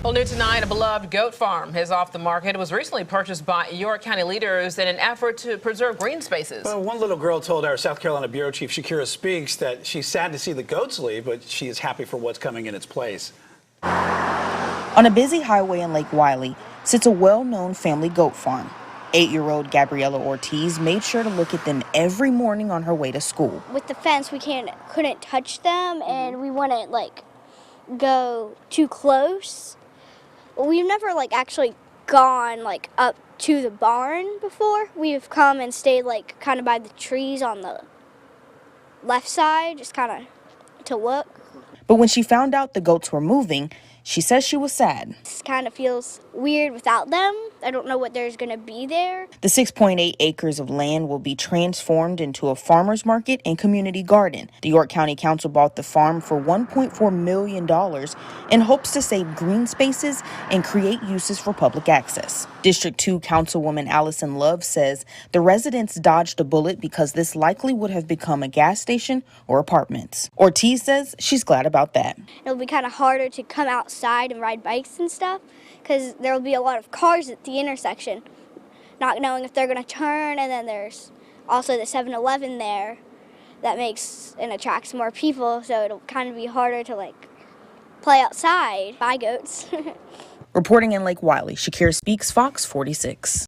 Well, new tonight, a beloved goat farm is off the market. It was recently purchased by York County leaders in an effort to preserve green spaces. Well, one little girl told our South Carolina Bureau Chief Shakira Speaks that she's sad to see the goats leave, but she is happy for what's coming in its place. On a busy highway in Lake Wylie sits a well-known family goat farm. 8-year-old Gabriella Ortiz made sure to look at them every morning on her way to school. With the fence, we couldn't touch them, and we wouldn't go too close. We've never actually gone up to the barn before. We've come and stayed kind of by the trees on the left side, just kind of to look. But when she found out the goats were moving, she says she was sad. This kind of feels weird without them. I don't know what there's going to be there. The 6.8 acres of land will be transformed into a farmer's market and community garden. The York County Council bought the farm for $1.4 million in hopes to save green spaces and create uses for public access. District 2 Councilwoman Allison Love says the residents dodged a bullet because this likely would have become a gas station or apartments. Ortiz says she's glad about that. It'll be kind of harder to come outside and ride bikes and stuff because there will be a lot of cars at the intersection, not knowing if they're going to turn, and then there's also the 7-Eleven there that makes and attracts more people, so it'll kind of be harder to play outside. Bye, goats. Reporting in Lake Wylie, Shakira Speaks, Fox 46.